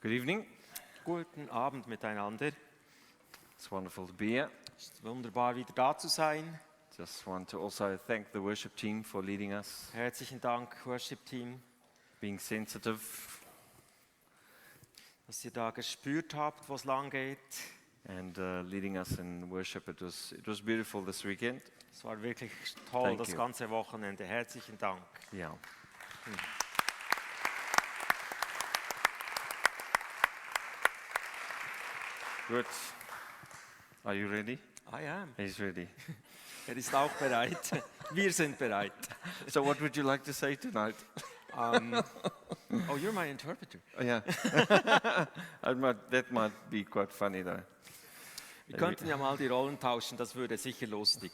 Good evening. Guten Abend miteinander. It's wonderful to be here. Es ist wunderbar, wieder da zu sein. Just want to also thank the worship team for leading us, Herzlichen Dank, Worship Team, being sensitive. dass ihr da gespürt habt, wo es lang geht. And leading us in worship. It was beautiful this weekend. Es war wirklich toll, Thank das you. ganze Wochenende. Herzlichen Dank. Yeah. Good. Are you ready? I am. He's ready. Er ist auch bereit. Wir sind bereit. So what would you like to say tonight? Oh, you're my interpreter. Oh, yeah. That might be quite funny though. Wir könnten ja mal die Rollen tauschen, das würde sicher lustig.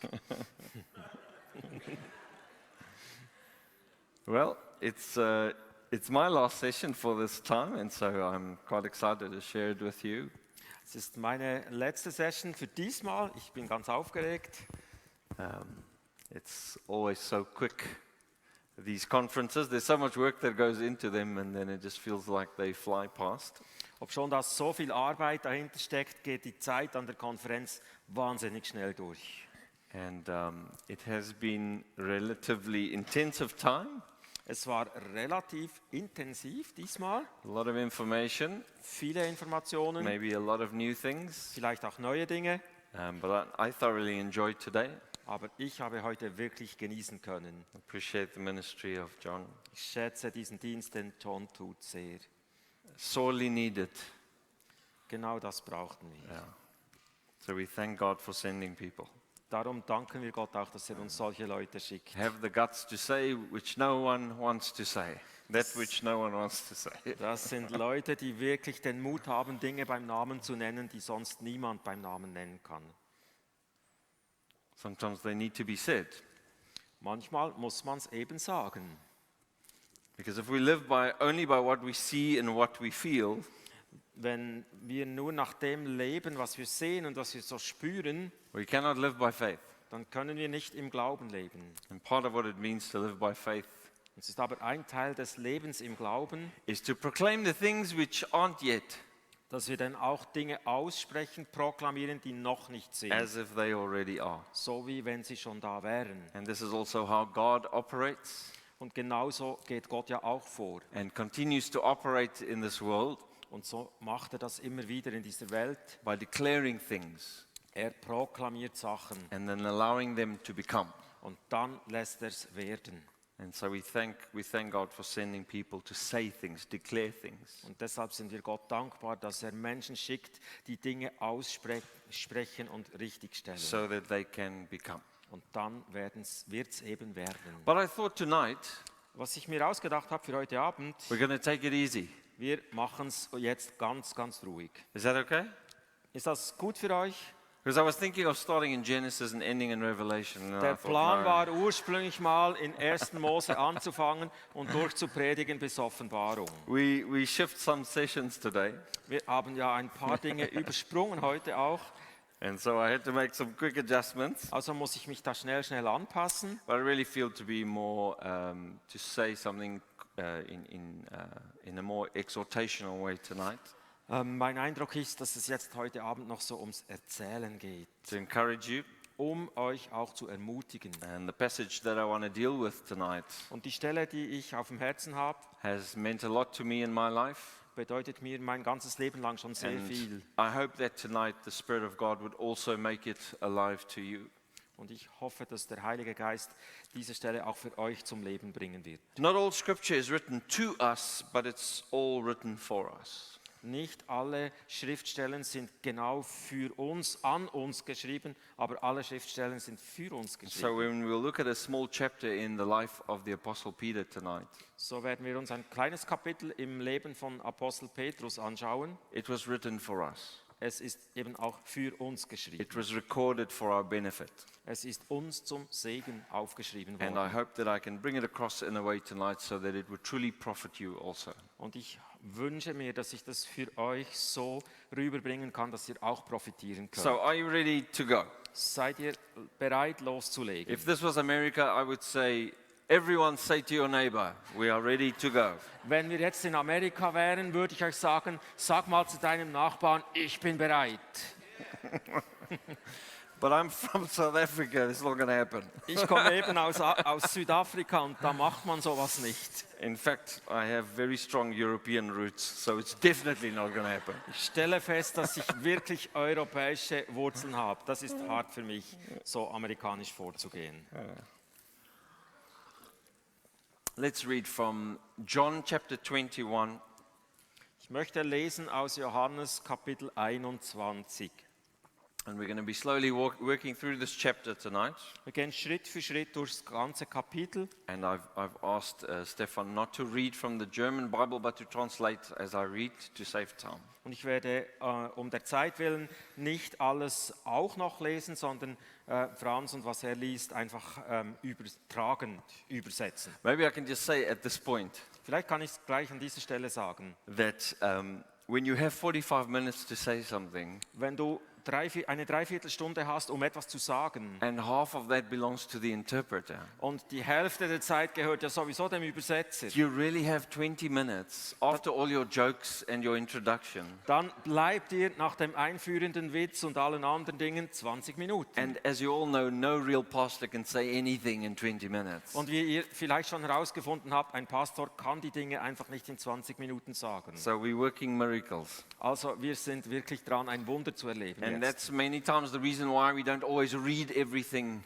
Well, it's my last session for this time, and so I'm quite excited to share it with you. Es ist meine letzte Session für diesmal. Ich bin ganz aufgeregt. It's always so quick, these conferences. There's so much work that goes into them, and then it just feels like they fly past. Obschon da so viel Arbeit dahinter steckt, geht die Zeit an der Konferenz wahnsinnig schnell durch. And it has been relatively intensive time, Es war relativ intensiv diesmal, a lot of information, viele Informationen, maybe a lot of new things, vielleicht auch neue Dinge, but I thoroughly enjoyed today. aber ich habe heute wirklich genießen können. Appreciate the ministry of John. Ich schätze diesen Dienst, den John tut, sehr. Sorely needed. Genau das brauchten wir. Yeah. So we thank God for sending people. Darum danken wir Gott auch, dass er uns solche Leute schickt. Have the guts to say which no one wants to say. That which no one wants to say. Das sind Leute, die wirklich den Mut haben, Dinge beim Namen zu nennen, die sonst niemand beim Namen nennen kann. Sometimes they need to be said. Manchmal muss man es eben sagen. Because if we live only by what we see and what we feel, Wenn wir nur nach dem leben, was wir sehen und was wir so spüren, we cannot live by faith. dann können wir nicht im Glauben leben. And part of what it means to live by faith Es ist aber ein Teil des Lebens im Glauben, is to proclaim the things which aren't yet, dass wir dann auch Dinge aussprechen, proklamieren, die noch nicht sind. as if they already are. So wie wenn sie schon da wären. And this is also how God operates Und genauso geht Gott ja auch vor. and continues to operate in this world Und so macht er das immer wieder in dieser Welt. by declaring things Er proklamiert Sachen and then allowing them to become. und dann lässt er es werden. And so we thank God for sending people to say things, declare things. Und deshalb sind wir Gott dankbar, dass er Menschen schickt, die Dinge aussprechen und richtigstellen. So that they can become. Und dann wird es eben werden. But I thought tonight Was ich mir ausgedacht habe für heute Abend, we're going to take it easy. wir machen es jetzt ganz, ganz ruhig. Is that okay? Ist das gut für euch? Because I was thinking of starting in Genesis and ending in Revelation. And I Der thought, Plan no. war ursprünglich mal in 1. Mose anzufangen und durchzupredigen bis Offenbarung. We shift some sessions today, Wir haben ja ein paar Dinge übersprungen heute auch. and so I had to make some quick adjustments. Also muss ich mich da schnell anpassen. But I really feel to be more to say something in a more exhortational way tonight, Mein Eindruck ist, dass es jetzt heute Abend noch so ums Erzählen geht, to encourage you. um euch auch zu ermutigen. And the passage that I want to deal with tonight Und die Stelle, die ich auf dem Herzen habe, has meant a lot to me in my life. bedeutet mir mein ganzes Leben lang schon sehr And viel. I hope that tonight the Spirit of God would also make it alive to you. Und ich hoffe, dass der Heilige Geist diese Stelle auch für euch zum Leben bringen wird. Not all scripture is written to us, but it's all written for us. Nicht alle Schriftstellen sind genau für uns, an uns geschrieben, aber alle Schriftstellen sind für uns So geschrieben. when we'll look at a small chapter in the life of the Apostle Peter tonight, So werden wir uns ein kleines Kapitel im Leben von Apostel Petrus anschauen. it was written for us. Es ist eben auch für uns geschrieben. It was recorded for our benefit. Es ist uns zum Segen aufgeschrieben And I worden. hope that I can bring it across in a way tonight so that it would truly profit you also. Und ich wünsche mir, dass ich das für euch so rüberbringen kann, dass ihr auch profitieren könnt. So are you ready to go? Seid ihr bereit, loszulegen? If this was America, I would say everyone say to your neighbor, we are ready to go. Wenn wir jetzt in Amerika wären, würde ich euch sagen, sag mal zu deinem Nachbarn, ich bin bereit. But I'm from South Africa, it's not going to happen. Ich komme eben aus Südafrika und da macht man sowas nicht. In fact, I have very strong European roots, so it's definitely not going to happen. Ich stelle fest, dass ich wirklich europäische Wurzeln habe. Das ist hart für mich, so amerikanisch vorzugehen. Let's read from John chapter 21. Ich möchte lesen aus Johannes Kapitel 21. And we're going to be slowly working through this chapter tonight. Wir gehen Schritt für Schritt durchs ganze Kapitel. And I've asked Stefan not to read from the German Bible, but to translate as I read to save time. Und ich werde um der Zeit willen nicht alles auch noch lesen, sondern Franz und was er liest einfach übertragend übersetzen. Maybe I can just say at this point Vielleicht kann ich es gleich an dieser Stelle sagen. that when you have 45 minutes to say something, Wenn du eine Dreiviertelstunde hast, um etwas zu sagen, and half of that belongs to the interpreter, und die Hälfte der Zeit gehört ja sowieso dem Übersetzer, you really have 20 minutes after all your jokes and your introduction. dann bleibt dir nach dem einführenden Witz und allen anderen Dingen 20 Minuten. And as you all know, no real pastor can say anything in 20 minutes. Und wie ihr vielleicht schon herausgefunden habt, ein Pastor kann die Dinge einfach nicht in 20 Minuten sagen. So we're working miracles. Also wir sind wirklich dran, ein Wunder zu erleben. And Jetzt. that's many times the reason why we don't always read everything,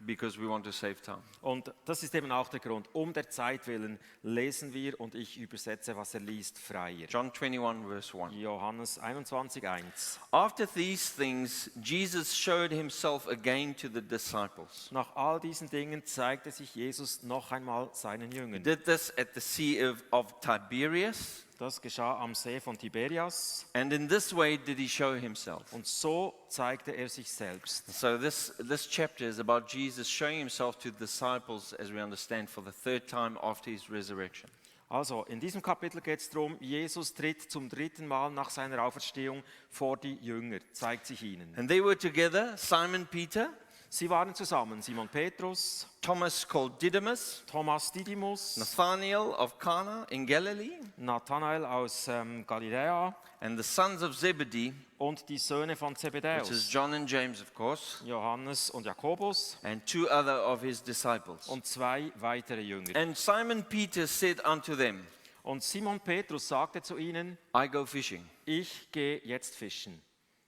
because we want to save time. Und das ist eben auch der Grund. Um der Zeit willen lesen wir und ich übersetze, was er liest, freier. John 21 verse 1. Johannes 21,1. After these things, Jesus showed himself again to the disciples. Nach all diesen Dingen zeigte sich Jesus noch einmal seinen He Jüngern. did this at the Sea of Tiberias, Das geschah am See von Tiberias and in this way did he show himself. und so zeigte er sich selbst. So this chapter is about Jesus showing himself to disciples, as we understand, for the third time after his resurrection. Also, in diesem Kapitel geht es darum, Jesus tritt zum dritten Mal nach seiner Auferstehung vor die Jünger, zeigt sich ihnen. And they were together, Simon Peter, Sie waren zusammen, Simon Petrus, Thomas called Didymus, Thomas Didymus, Nathanael of Cana in Galilee, Nathanael aus Galiläa and the sons of Zebedee, und die Söhne von which is Zebedäus, John and James, of course, Johannes und Jakobus and two other of his disciples. und zwei weitere Jünger. And Simon Peter said unto them, Und Simon Petrus sagte zu ihnen, I go fishing. ich gehe jetzt fischen.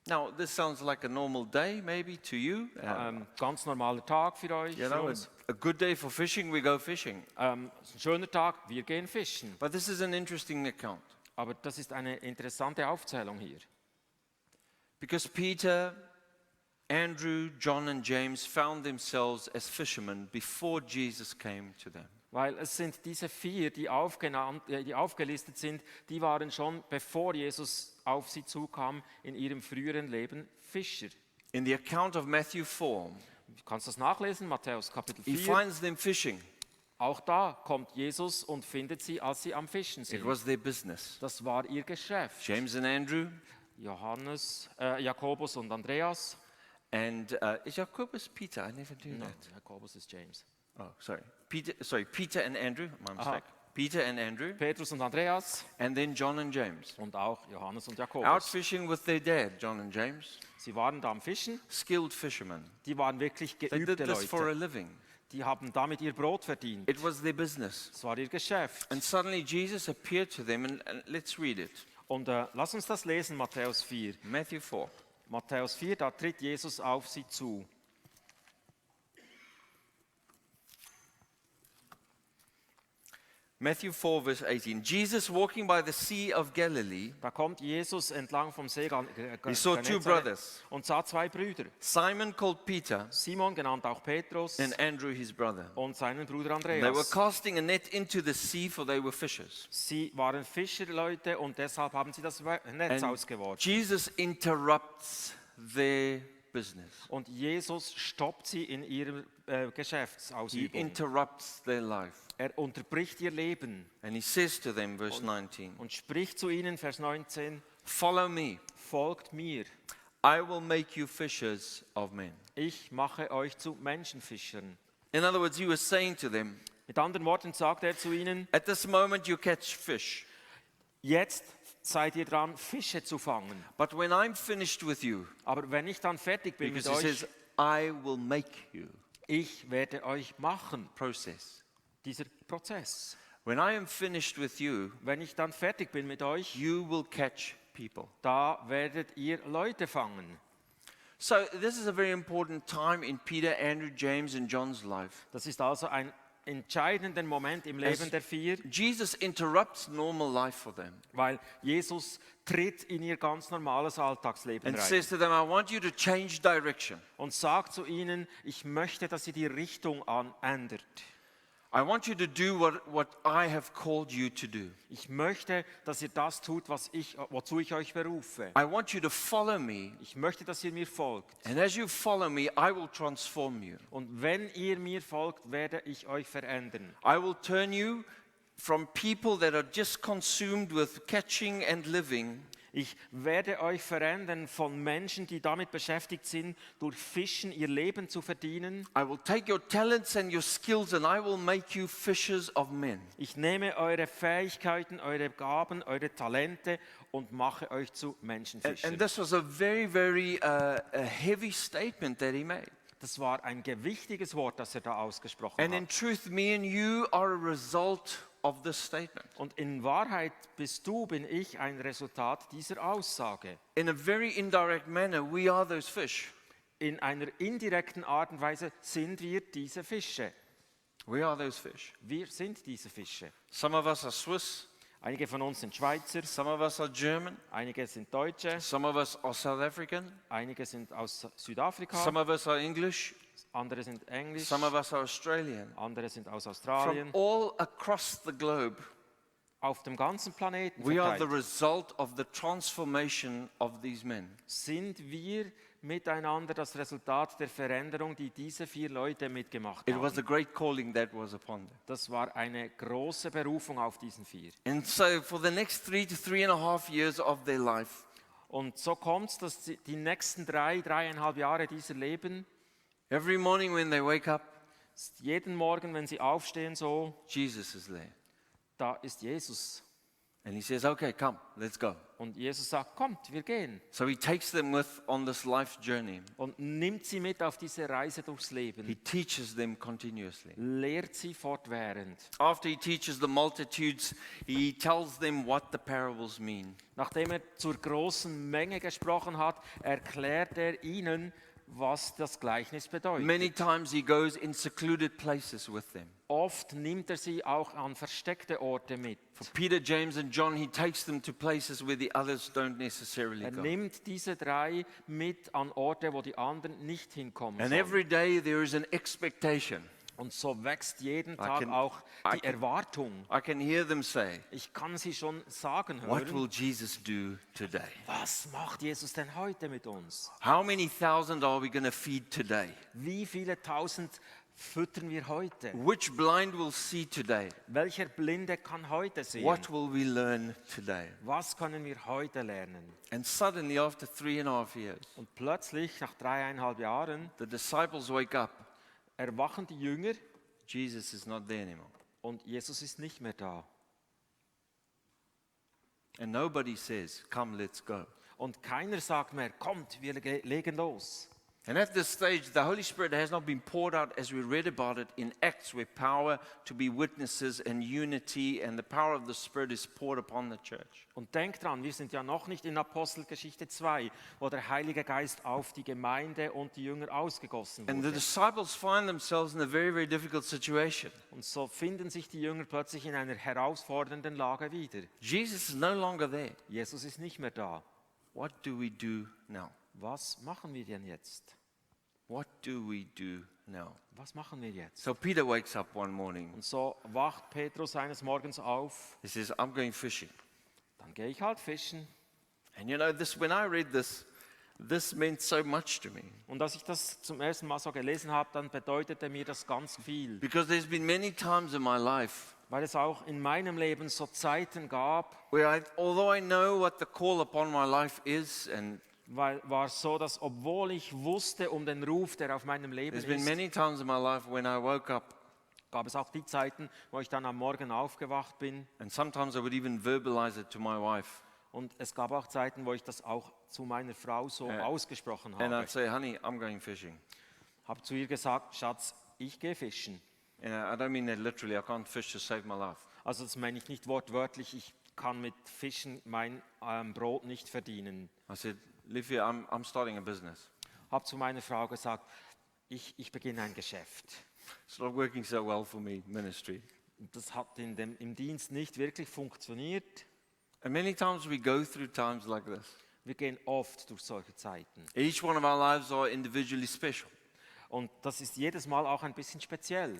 Now, this sounds like a normal day, maybe to you. Ganz normaler Tag für euch. You für know, uns. a good day for fishing, we go fishing. Ist ein schöner Tag, wir gehen fischen. But this is an interesting account Aber das ist eine interessante Aufzählung hier. because Peter, Andrew, John, and James found themselves as fishermen before Jesus came to them. Weil es sind diese vier, die aufgelistet sind, die waren schon, bevor Jesus auf sie zukam, in ihrem früheren Leben Fischer. In the account of Matthew 4, Du kannst das nachlesen, Matthäus Kapitel he 4. finds them fishing. Auch da kommt Jesus und findet sie, als sie am Fischen It sind. was their business. Das war ihr Geschäft. James and Andrew, Jakobus und Andreas. and is Jacobus Peter? I never knew No, that. Jakobus ist James. Oh, sorry. Peter and Andrew. My mistake. Peter and Andrew, Petrus und Andreas and then John and James. und auch Johannes und Out Jakobus. fishing with their dad, John and James. Sie waren da am Fischen. Skilled fishermen. Die waren wirklich They did geübte this for a Leute. living. Die haben damit ihr Brot verdient. It was their business. Das war ihr Geschäft. And suddenly Jesus appeared to them, and let's read it. Und lass uns das lesen, Matthäus 4. Matthew 4. Matthäus 4, da tritt Jesus auf sie zu. Matthew 4, verse 18. Jesus walking by the Sea of Galilee, Da kommt Jesus entlang vom See he saw two Genezareth brothers, und sah zwei Brüder. Simon called Peter, Simon, genannt auch Petrus, and Andrew his brother. und seinen Bruder They were Andreas. casting a net into the sea, for they were fishers. Sie waren Fischerleute und deshalb haben sie das Netz And ausgeworfen. Jesus interrupts their business. Und Jesus stoppt sie in ihrer He Geschäftsausübung. interrupts their life. Er unterbricht ihr Leben And he says to them, verse 19, und spricht zu ihnen, Vers 19, follow me. folgt mir, I will make you fishers of men. ich mache euch zu Menschenfischern. In other words, he was saying to them, Mit anderen Worten sagt er zu ihnen, At this moment you catch fish. jetzt seid ihr dran, Fische zu fangen. But when I'm finished with you, Aber wenn ich dann fertig bin mit because he euch, says, I will make you. ich werde euch machen. Process. Dieser Prozess. When I am finished with you, Wenn ich dann fertig bin mit euch, you will catch people. da werdet ihr Leute fangen. So this is a very important time in Peter, Andrew, James and John's life. Das ist also ein entscheidender Moment im Leben der vier, Jesus interrupts normal life for them weil Jesus tritt in ihr ganz normales Alltagsleben and rein says to them, I want you to change direction. und sagt zu ihnen, ich möchte, dass ihr die Richtung ändert. I want you to do what I have called you to do. Ich möchte, dass ihr das tut, wozu ich euch berufe. I want you to follow me, Ich möchte, dass ihr mir folgt. and as you follow me, I will transform you. Und wenn ihr mir folgt, werde ich euch verändern. I will turn you from people that are just consumed with catching and living Ich werde euch verändern von Menschen, die damit beschäftigt sind, durch Fischen ihr Leben zu verdienen. I will take your talents and your skills and I will make you fishers of men. Ich nehme eure Fähigkeiten, eure Gaben, eure Talente und mache euch zu And Menschenfischern. this was a very a heavy statement that he made. Das war ein gewichtiges Wort, das er da ausgesprochen And in hat. truth, me and you are a result of this statement. Und in Wahrheit bin ich ein Resultat dieser Aussage. In a very indirect manner, we are those fish. In einer indirekten Art und Weise sind wir diese Fische. We are those fish. Wir sind diese Fische. Some of us are Swiss, Einige von uns sind Schweizer, some of us are German, einige sind Deutsche, some of us are South African, einige sind aus Südafrika, some of us are English, andere sind Englisch, some of us are Australian. andere sind aus From Australien. all across the globe, Auf dem ganzen Planeten we are the verteilt result of the transformation of these men. sind wir miteinander das Resultat der Veränderung, die diese vier Leute mitgemacht It was a haben. great calling that was upon them. Das war eine große Berufung auf diesen vier. And so for the next 3 to 3.5 years of their life, Und so kommt es, dass die nächsten 3,5 Jahre dieser Leben, every morning when they wake up, jeden Morgen, wenn sie aufstehen, so, Jesus is there. da ist Jesus. And he says, okay, come, let's go. Und Jesus sagt, kommt, wir gehen. So he takes them with on this life journey. Und nimmt sie mit auf diese Reise durchs He Leben. teaches them continuously. Lehrt sie fortwährend. After he teaches the multitudes, he tells them what the parables mean. Nachdem er zur großen Menge gesprochen hat, erklärt er ihnen, was das Gleichnis bedeutet. Many times he goes in secluded places with them. Oft nimmt er sie auch an versteckte Orte mit. For Peter, James and John, he takes them to places where the others don't necessarily Er go. nimmt diese drei mit an Orte, wo die anderen nicht hinkommen And sollen. every day there is an expectation. Und so wächst jeden Tag can- auch I die can- Erwartung. I can hear them say, Ich kann sie schon sagen what hören. will Jesus do today? Was macht Jesus denn heute mit uns? How many thousand are we going to feed today? Wie viele Tausend füttern wir heute? Which blind will see today? Welcher Blinde kann heute sehen? What will we learn today? Was können wir heute lernen? And suddenly, after 3.5 years, Und plötzlich, nach 3,5 Jahren, the disciples wake up. erwachen die Jünger Jesus is not there anymore. und Jesus ist nicht mehr da. And nobody says, come, let's go. Und keiner sagt mehr, kommt, wir legen los. And at this stage, the Holy Spirit has not been poured out as we read about it in Acts, where power to be witnesses and unity and the power of the Spirit is poured upon the church. Und denkt dran, wir sind ja noch nicht in Apostelgeschichte 2, wo der Heilige Geist auf die Gemeinde und die Jünger ausgegossen And the wurde. disciples find themselves in a very difficult situation. Und so finden sich die Jünger plötzlich in einer herausfordernden Lage wieder. Jesus is no longer there. Jesus ist nicht mehr da. What do we do now? Was machen wir denn jetzt? What do we do now? Was machen wir jetzt? So Peter wakes up one morning. Und so wacht Petrus eines Morgens auf. He says, I'm going fishing. Dann gehe ich halt fischen. And you know, when I read this meant so much to me. Und als ich das zum ersten Mal so gelesen habe, dann bedeutete mir das ganz viel. Because there's been many times in my life Weil es auch in meinem Leben so Zeiten gab, where although I know what the call upon my life is, and war es so, dass obwohl ich wusste um den Ruf, der auf meinem Leben there's been ist, many times in my life when I woke up gab es auch die Zeiten, wo ich dann am Morgen aufgewacht bin. And sometimes I would even verbalize it to my wife. Und es gab auch Zeiten, wo ich das auch zu meiner Frau so ausgesprochen And habe. I'd say, honey, I'm going fishing. Habe zu ihr gesagt, Schatz, ich gehe fischen. And I don't mean that literally. I can't fish to save my life. Also das meine ich nicht wortwörtlich, ich kann mit Fischen mein Brot nicht verdienen. I said, Livia, I'm starting a business. Habe zu meiner Frau gesagt, ich beginne ein Geschäft. It's not working so well for me, ministry. Das hat im Dienst nicht wirklich funktioniert. And many times we go through times like this. Wir gehen oft durch solche Zeiten. Each one of our lives are individually special. Und das ist jedes Mal auch ein bisschen speziell.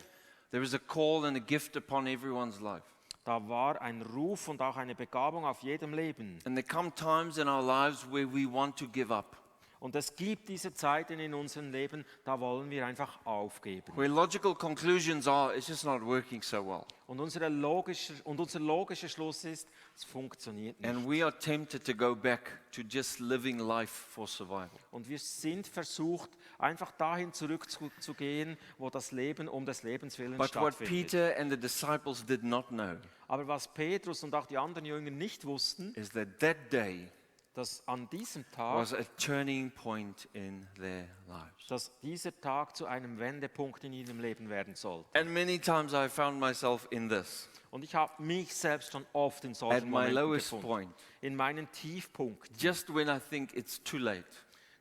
There is a call and a gift upon everyone's life. Da war ein Ruf und auch eine Begabung auf jedem Leben. And there come times in our lives where we want to give up. Und es gibt diese Zeiten in unserem Leben, da wollen wir einfach aufgeben. Where logical conclusions are, it's just not working so well. Und unser logischer Schluss ist, es funktioniert nicht. And we are tempted to go back to just living life for survival. Und wir sind versucht, einfach dahin zurückzugehen, wo das Leben um des Lebens willen But what stattfindet. Peter and the disciples did not know Aber was Petrus und auch die anderen Jünger nicht wussten, is that day dass an diesem Tag, was a turning point in their lives. dass dieser Tag zu einem Wendepunkt in ihrem Leben werden soll. And many times I found myself in this. Und ich habe mich selbst schon oft in At solchen my Momenten lowest gefunden. point, In meinen Tiefpunkt. just when I think it's too late,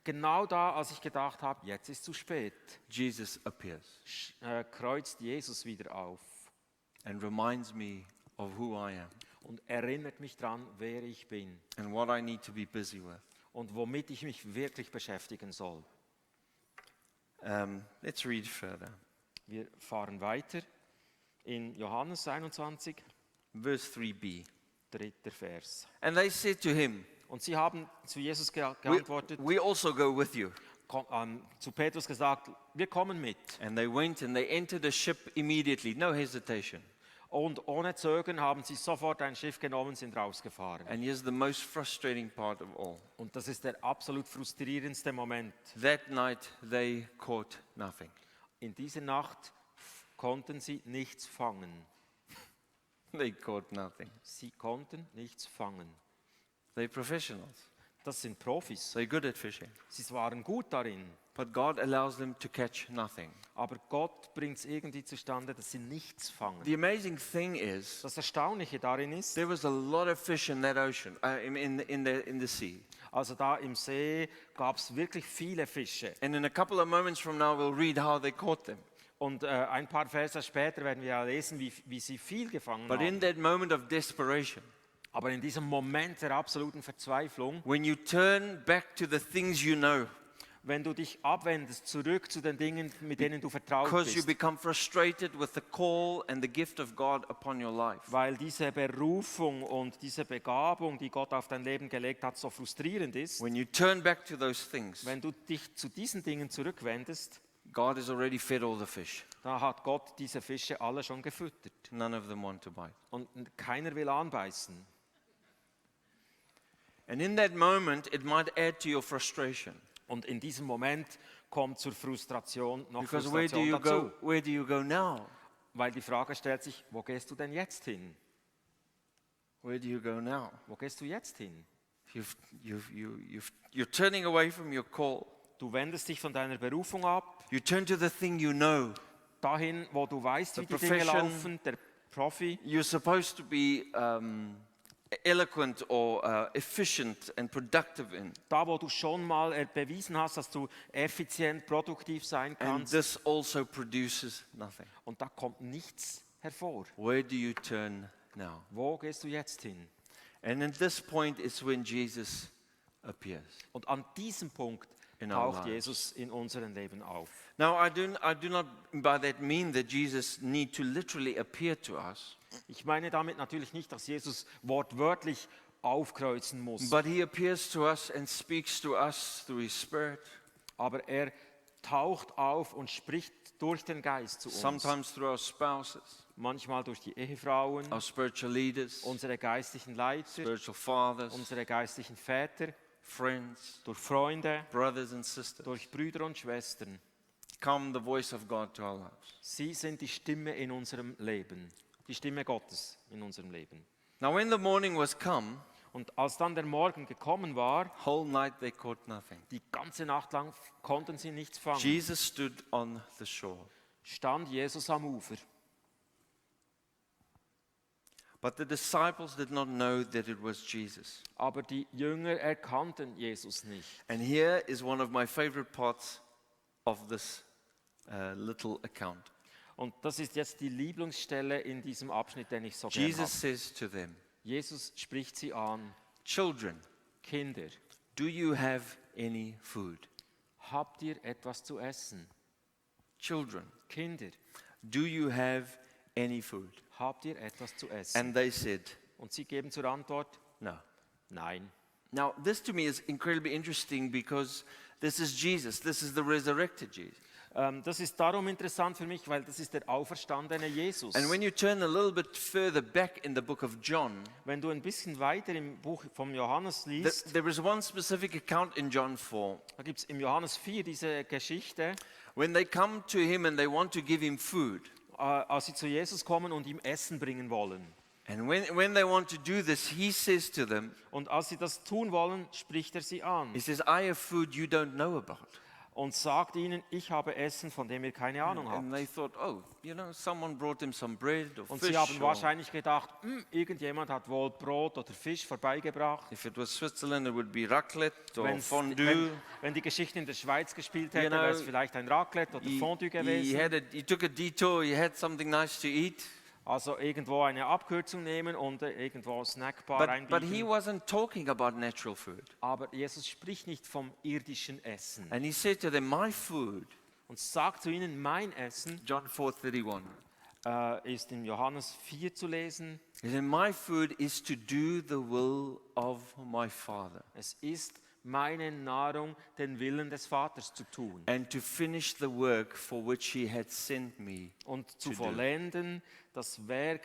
Genau da, als ich gedacht habe, jetzt ist zu spät, Jesus appears kreuzt Jesus wieder auf and reminds me of who I am und erinnert mich daran, wer ich bin and what I need to be busy with. und womit ich mich wirklich beschäftigen soll. Let's read further. Wir fahren weiter in Johannes 21, Verse 3b. 3. Vers. And they said to him, Und sie haben zu Jesus we geantwortet, we also go with you. zu Petrus gesagt, wir kommen mit. And they went and they entered a ship immediately, no hesitation. Und ohne Zögern haben sie sofort ein Schiff genommen, sind rausgefahren. And here's the most frustrating part of all. Und das ist der absolut frustrierendste Moment. That night they caught nothing. In dieser Nacht konnten sie nichts fangen. They caught nothing. Sie konnten nichts fangen. They're professionals. Das sind Profis. They're good at fishing. Sie waren gut darin. But God allows them to catch nothing. Aber Gott bringt es irgendwie zustande, dass sie nichts fangen. The amazing thing is, Das Erstaunliche darin ist, there was a lot of fish in that ocean, in the sea. also da im See gab es wirklich viele Fische. And in a couple of moments from now, we'll read how they caught them. Und ein paar Verse später werden wir ja lesen, wie sie viel gefangen But in haben. that moment of desperation, Aber in diesem Moment der absoluten Verzweiflung, when you turn back to the things you know, wenn du dich abwendest, zurück zu den Dingen, mit denen du vertraut because you bist, become frustrated with the call and the gift of God upon your life, weil diese Berufung und diese Begabung, die Gott auf dein Leben gelegt hat, so frustrierend ist, when you turn back to those things, wenn du dich zu diesen Dingen zurückwendest, God has already fed all the fish. da hat Gott diese Fische alle schon gefüttert None of them want to bite. und keiner will anbeißen. And in that moment, it might add to your frustration. Und in diesem Moment kommt zur Frustration noch Because Frustration dazu. where do you go now? Weil die Frage stellt sich, wo gehst du denn jetzt hin? Where do you go now? Wo gehst du jetzt hin? You're turning away from your call. Du wendest dich von deiner Berufung ab, You turn to the thing you know. dahin, wo du weißt, The wie die Dinge profession. laufen, der Profi. You're supposed to be eloquent or efficient and productive in. Da, wo du schon mal bewiesen hast, dass du effizient, produktiv sein And kannst. this also produces nothing. Und da kommt nichts hervor. Where do you turn now? Wo gehst du jetzt hin? And at this point is when Jesus appears. Und an diesem Punkt In our taucht lives. Jesus in unserem Leben auf. Now, I do not by that mean that Jesus need to literally appear to us, Ich meine damit natürlich nicht, dass Jesus wortwörtlich aufkreuzen muss, but he appears to us and speaks to us through his Spirit, aber er taucht auf und spricht durch den Geist zu uns. sometimes through our spouses, Manchmal durch die Ehefrauen, our spiritual leaders, unsere geistlichen Leiter, spiritual fathers, unsere geistlichen Väter, friends, durch Freunde, brothers and sisters. durch Brüder und Schwestern. become the voice of God to our lives. Sie sind die Stimme in unserem Leben, die Stimme Gottes in unserem Leben. Now when the morning was come, Und als dann der Morgen gekommen war, whole night they caught nothing. die ganze Nacht lang konnten sie nichts fangen, Jesus stood on the shore. stand Jesus am Ufer. But the disciples did not know that it was Jesus. Aber die Jünger erkannten Jesus nicht. And here is one of my favorite parts of this little account. Und das ist jetzt die Lieblingsstelle in diesem Abschnitt, den ich so gerne Jesus habe. says to them, Jesus spricht sie an. "Children, Kinder, do you have any food?" habt ihr etwas zu essen? Children, Kinder, do you have any food? habt ihr etwas zu essen? And they said, Und sie geben zur Antwort, no. nein. Now, this to me is incredibly interesting because this is Jesus. This is the resurrected Jesus. Das ist darum interessant für mich, weil das ist der auferstandene Jesus. And when you turn a little bit further back in the book of John, Wenn du ein bisschen weiter im Buch vom Johannes liest, there is one specific account in John 4 da gibt es im Johannes 4 diese Geschichte, when they come to him and they want to give him food. als sie zu Jesus kommen und ihm Essen bringen wollen. And when they want to do this, he says to them, Und als sie das tun wollen, spricht er sie an he says, I have food you don't know about. und sagt ihnen, ich habe Essen, von dem ihr keine Ahnung And habt. they thought, oh, you know, someone brought him some bread or Und fish. sie haben Or wahrscheinlich gedacht, irgendjemand hat wohl Brot oder Fisch vorbeigebracht. if it was Switzerland, it would be raclette or Wenn's- fondue. wenn die Geschichte in der Schweiz gespielt You hätte, know, wäre es vielleicht ein Raclette oder Fondue gewesen. he took a detour, he had something nice to eat. Also irgendwo eine Abkürzung nehmen und irgendwo Snackbar But he einbieten. wasn't talking about natural food. Aber Jesus spricht nicht vom irdischen Essen And he said to them, my food, und sagt zu ihnen, mein Essen John 4:31. ist in Johannes 4 zu lesen. He said, my food is to do the will of my Father Es ist meine Nahrung, den Willen des Vaters zu tun and to finish the work for which he had sent me. und zu to do. vollenden das Werk,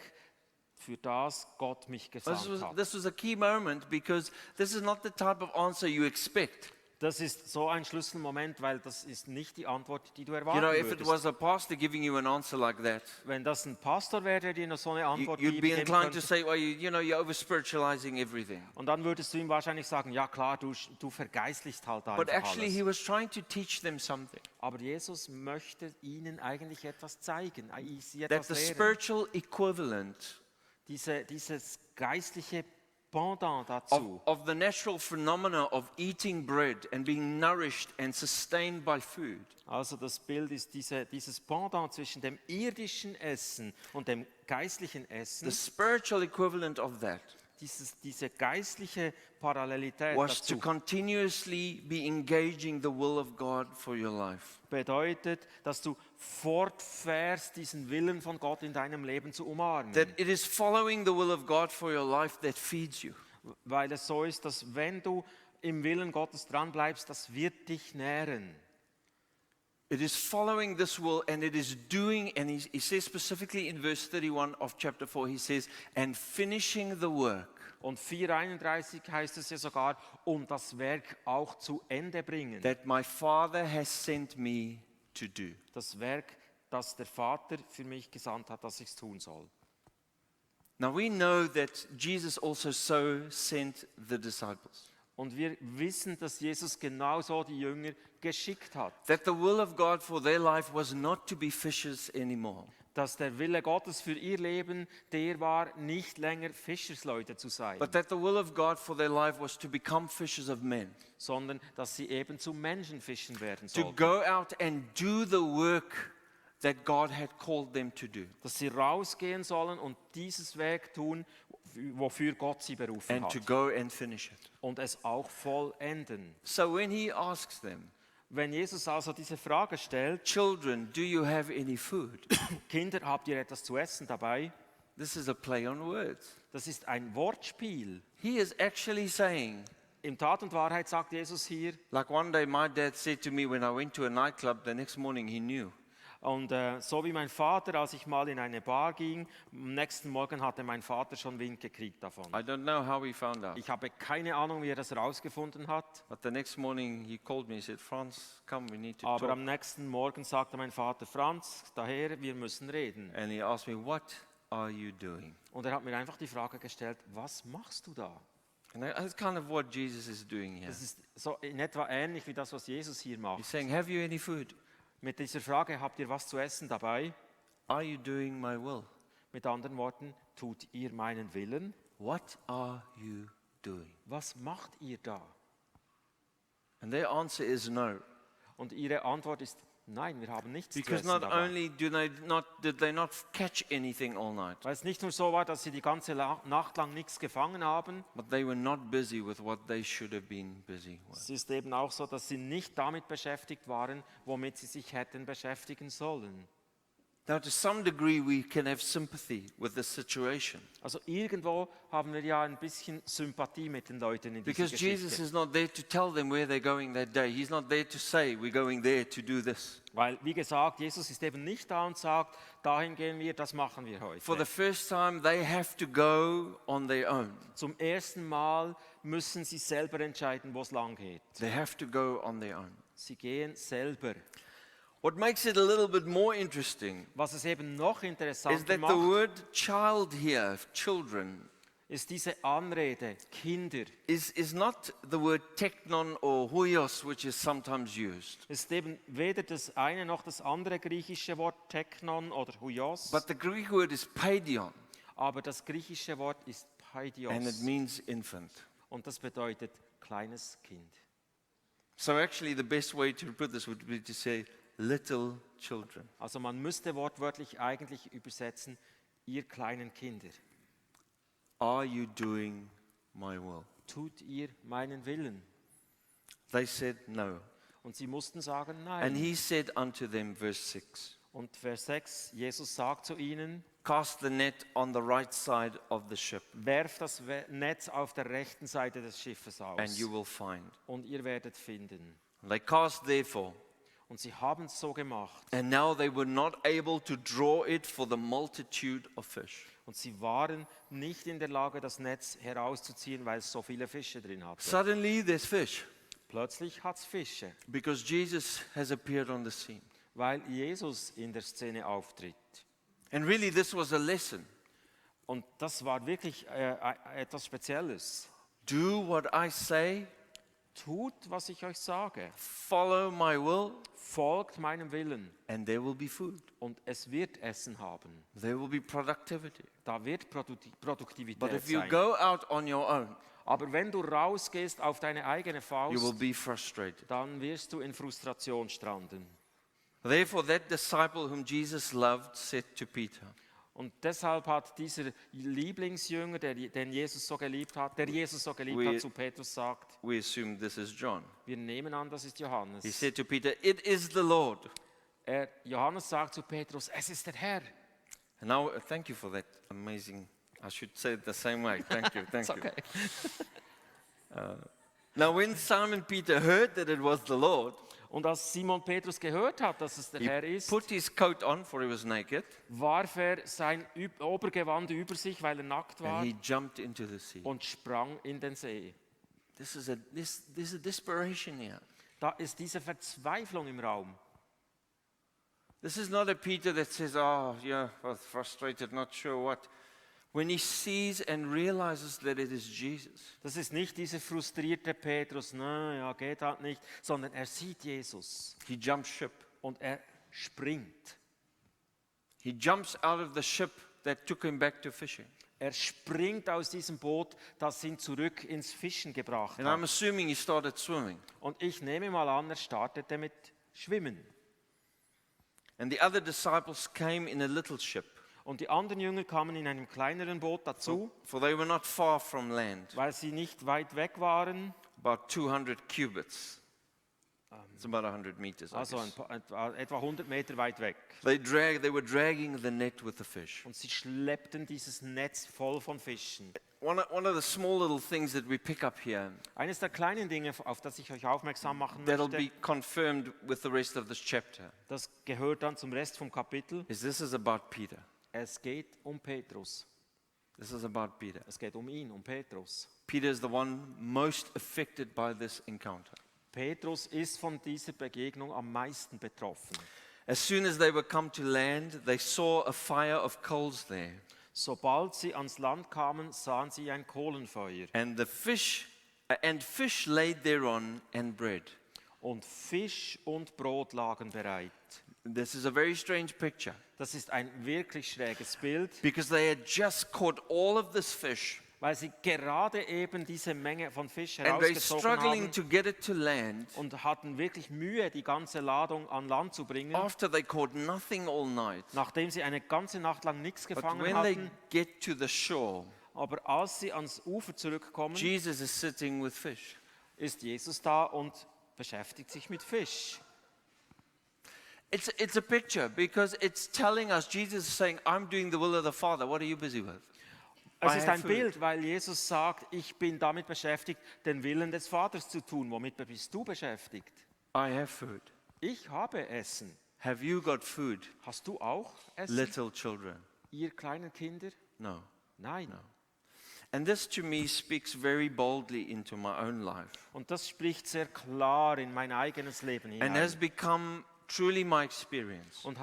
für das Gott mich gesandt hat. This was a key moment because this is not the type of answer you expect. Das ist so ein Schlüsselmoment, weil das ist nicht die Antwort, die du You erwarten know, if it würdest. was a pastor giving you an answer like that, Wenn das ein Pastor wäre, der dir noch so eine Antwort you'd be geben inclined to könnte, say, well, you know, you're over-spiritualizing everything. und dann würdest du ihm wahrscheinlich sagen, ja klar, du vergeistlichst halt But einfach actually, he alles. was trying to teach them something. Aber Jesus möchte ihnen eigentlich etwas zeigen, sie That etwas the lehren. spiritual equivalent Dieses geistliche Pendant dazu, of the natural phenomena of eating bread and being nourished and sustained by food also das Bild ist dieses Pendant zwischen dem irdischen Essen und dem geistlichen Essen, the spiritual equivalent of that diese geistliche Parallelität was to dazu continuously be engaging the will of God for your life. bedeutet, dass du fortfährst, diesen Willen von Gott in deinem Leben zu umarmen. That it is following the will of God for your life that feeds you. Weil es so ist, dass wenn du im Willen Gottes dranbleibst, das wird dich nähren. It is following this will and it is doing, and he says specifically in verse 31 of chapter 4, he says, and finishing the work Und 4,31 heißt es ja sogar, um das Werk auch zu Ende bringen. that my Father has sent me to do. Das Werk, das der Vater für mich gesandt hat, dass ich es tun soll. Now we know that Jesus also so sent the disciples. Und wir wissen, dass Jesus genauso die Jünger geschickt hat. That the will of God for their life was not to be fishers anymore. Dass der Wille Gottes für ihr Leben der war, nicht länger Fischersleute zu sein, But that the will of God for their life was to become fishers of men. sondern dass sie eben zu Menschenfischen werden To sollten. go out and do the work that God had called them to do. Dass sie rausgehen sollen und dieses Werk tun, wofür Gott sie berufen And to hat. go and finish it. Und es auch vollenden. So when he asks them, Wenn Jesus also diese Frage stellt, children, do you have any food? Kinder, habt ihr etwas zu essen dabei? This is a play on words. Das ist ein Wortspiel. He is actually saying, In Tat und Wahrheit sagt Jesus hier, like one day my dad said to me when I went to a nightclub, the next morning he knew. Und so wie mein Vater, als ich mal in eine Bar ging, am nächsten Morgen hatte mein Vater schon Wind gekriegt davon. I don't know how he found out. Ich habe keine Ahnung, wie er das herausgefunden hat. But the next morning he called me. He said, Franz, come, we need to Aber talk. am nächsten Morgen sagte mein Vater, Franz, daher, wir müssen reden. And he asked me, what are you doing? Und er hat mir einfach die Frage gestellt, was machst du da? And that's kind of what Jesus is doing here. Das ist so in etwa ähnlich wie das, was Jesus hier He's macht. saying, have you any food? Mit dieser Frage, habt ihr was zu essen dabei? Are you doing my will? Mit anderen Worten, tut ihr meinen Willen? What are you doing? Was macht ihr da? And their answer is no. Und ihre Antwort ist, nein, wir haben nichts zu Because essen not dabei. only did they not catch anything all night, Weil es nicht nur so war, dass sie die ganze Nacht lang nichts gefangen haben, but they were not busy with what they should have been busy with. es ist eben auch so, dass sie nicht damit beschäftigt waren, womit sie sich hätten beschäftigen sollen. Now, to some degree, we can have sympathy with the situation. Also irgendwo haben wir ja ein bisschen Sympathie mit den Leuten in dieser Because Jesus Geschichte. is not there to tell them where they're going that day. He's not there to say, we're going there to do this. Weil, wie gesagt, Jesus ist eben nicht da und sagt, dahin gehen wir, das machen wir heute. For the first time, they have to go on their own. Zum ersten Mal müssen sie selber entscheiden, wo es lang geht. They have to go on their own. Sie gehen selber. What makes it a little bit more interesting Was es eben noch is interessanter that the macht, word child here, children, ist diese Anrede, Kinder. is not the word teknon or huios, which is sometimes used. Es ist eben weder das eine noch das andere griechische Wort Teknon oder Huios, But the Greek word is paidion, aber das griechische Wort ist and it Paidios means infant. und das bedeutet kleines Kind. So actually the best way to put this would be to say little children. Also man müsste wortwörtlich eigentlich übersetzen, ihr kleinen Kinder, Are you doing my will? tut ihr meinen Willen? They said no. Und sie mussten sagen And nein. he said unto them, verse 6, Und Vers 6, Jesus sagt zu ihnen, cast the net on the right side of the ship, werft das Netz auf der rechten Seite des Schiffes and aus you will find. und ihr werdet finden. And they cast therefore, Und sie haben es so gemacht. and now they were not able to draw it for the multitude of fish. Und sie waren nicht in der Lage, das Netz herauszuziehen, weil es so viele Fische drin hatte. Suddenly there's fish, Plötzlich hat es Fische, because Jesus has appeared on the scene. weil Jesus in der Szene auftritt. And really this was a lesson. Und das war wirklich etwas Spezielles. Do what I say, Tut, was ich euch sage. follow my will, Folgt meinem Willen and there will be food. und es wird Essen haben. There will be productivity. Da wird But Produktivität if you sein. go out on your own, Aber wenn du rausgehst auf deine eigene you will Faust, be frustrated. dann wirst du in Frustration stranden. Therefore, that disciple whom Jesus loved said to Peter, Und deshalb hat dieser Lieblingsjünger, den Jesus so geliebt hat, zu Petrus sagt, we assume this is John. wir nehmen an, das ist Johannes. He said to Peter, it is the Lord. Johannes sagt zu Petrus, es ist der Herr. And now, thank you for that amazing, I should say it the same way. Thank you, thank you. Now, when Simon Peter heard that it was the Lord, Und als Simon Petrus gehört hat, dass es der Herr he ist, put his coat on, for he was naked, warf er sein Obergewand über sich, weil er nackt war, and he jumped into the sea. und sprang in den See. There's a desperation here. Da ist diese Verzweiflung im Raum. This is not a Peter that says, oh, yeah, well, frustrated, not sure what. When he sees and realizes that it is Jesus, Das ist nicht dieser frustrierte Petrus, ja, geht halt nicht, sondern er sieht Jesus he jumps ship. und er springt. He jumps out of the ship that took him back to fishing. Er springt aus diesem Boot, das ihn zurück ins Fischen gebracht And I'm hat. assuming he started swimming. Und ich nehme mal an, er startete mit Schwimmen. And the other disciples came in a little ship, Und die anderen Jünger kamen in einem kleineren Boot dazu, for they were not far from land, weil sie nicht weit weg waren. about 200 cubits. It's about 100 meters. I Also guess. etwa 100 Meter weit weg. They were dragging the net with the fish. Und sie schleppten dieses Netz voll von Fischen. One of the small little things that we pick up here Eines der kleinen Dinge, auf das ich euch aufmerksam machen that'll be möchte, confirmed with the rest of this chapter das gehört dann zum Rest vom Kapitel. is this is about Peter. Es geht um Petrus. This is about Peter. Es geht um ihn, um Petrus. Peter is the one most affected by this encounter. Petrus ist von dieser Begegnung am meisten betroffen. As soon as they were come to land, they saw a fire of coals there, Sobald sie ans Land kamen, sahen sie ein Kohlenfeuer. and fish laid thereon and bread. Und Fisch und Brot lagen bereit. This is a very strange picture Das ist ein wirklich schräges Bild, because they had just caught all of this fish weil sie gerade eben diese Menge von Fisch and they're herausgezogen struggling haben to get it to land und hatten wirklich Mühe, die ganze Ladung an Land zu bringen, after they caught nothing all night. nachdem sie eine ganze Nacht lang nichts But gefangen when they hatten. get to the shore, Aber als sie ans Ufer zurückkommen, Jesus is sitting with fish. ist Jesus da und beschäftigt sich mit Fisch. It's a picture because it's telling us, Jesus is saying, I'm doing the will of the Father. What are you busy with? Es I ist have ein food. Bild, weil Jesus sagt, ich bin damit beschäftigt, den Willen des Vaters zu tun. Womit bist du beschäftigt? I have food. Ich habe Essen. Have you got food, Hast du auch Essen? little children? Ihr kleinen Kinder? No. Nein. And this to me speaks very boldly into my own life Und das spricht sehr klar in mein eigenes Leben and has hinein. become truly my experience. Und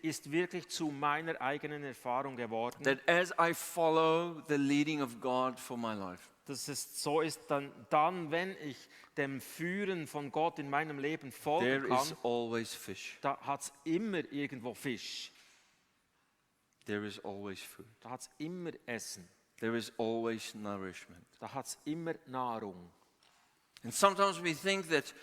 ist wirklich zu meiner eigenen Erfahrung geworden, That as I follow the leading of God for my life, dass es so ist, dann wenn ich dem Führen von Gott in meinem Leben folgen there is kann, always fish. da hat es immer irgendwo Fisch. There is always food. Da hat es immer Essen. There is always nourishment. Da hat es immer Nahrung. And sometimes we think that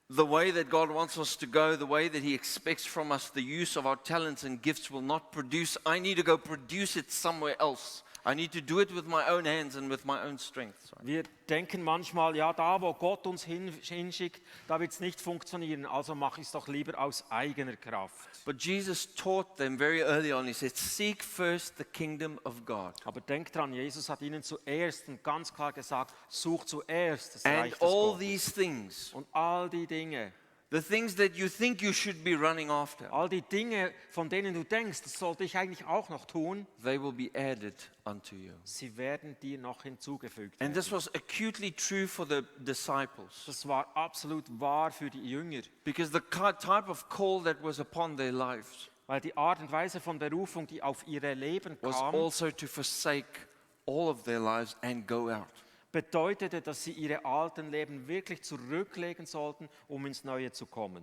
the way that God wants us to go, the way that He expects from us, the use of our talents and gifts will not produce. I need to go produce it somewhere else. I need to do it with my own hands and with my own strength. Sorry. Wir denken manchmal, ja, da wo Gott uns hinschickt, da wird es nicht funktionieren, also mache ich es doch lieber aus eigener Kraft. But Jesus taught them very early on. He said, seek first the kingdom of God. Aber denkt dran, Jesus hat ihnen zuerst und ganz klar gesagt, such zuerst das And Reich des all Gottes. these things, Und all die Dinge, the things that you think you should be running after, all die Dinge, von denen du denkst, das sollte ich eigentlich auch noch tun, they will be added unto you. sie werden dir noch hinzugefügt And werden. this was acutely true for the disciples. Das war absolut wahr für die Jünger, Because the type of call that was upon their lives weil die Art und Weise von Berufung, die auf ihre Leben was kam, also to forsake all of their lives and go out. bedeutete, dass sie ihre alten Leben wirklich zurücklegen sollten, um ins Neue zu kommen.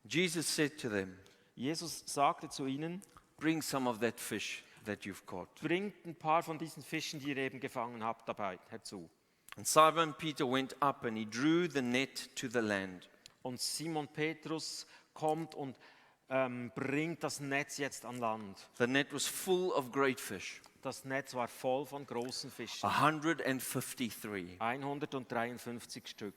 Jesus said to them, Jesus sagte zu ihnen, bring some of that fish that you've caught. bringt ein paar von diesen Fischen, die ihr eben gefangen habt, dabei herzu. And Simon Peter went up and he drew the net to the land. Und Simon Petrus kommt und bringt das Netz jetzt an Land. The net was full of great fish, Das Netz war voll von großen Fischen, 153. 153 Stück.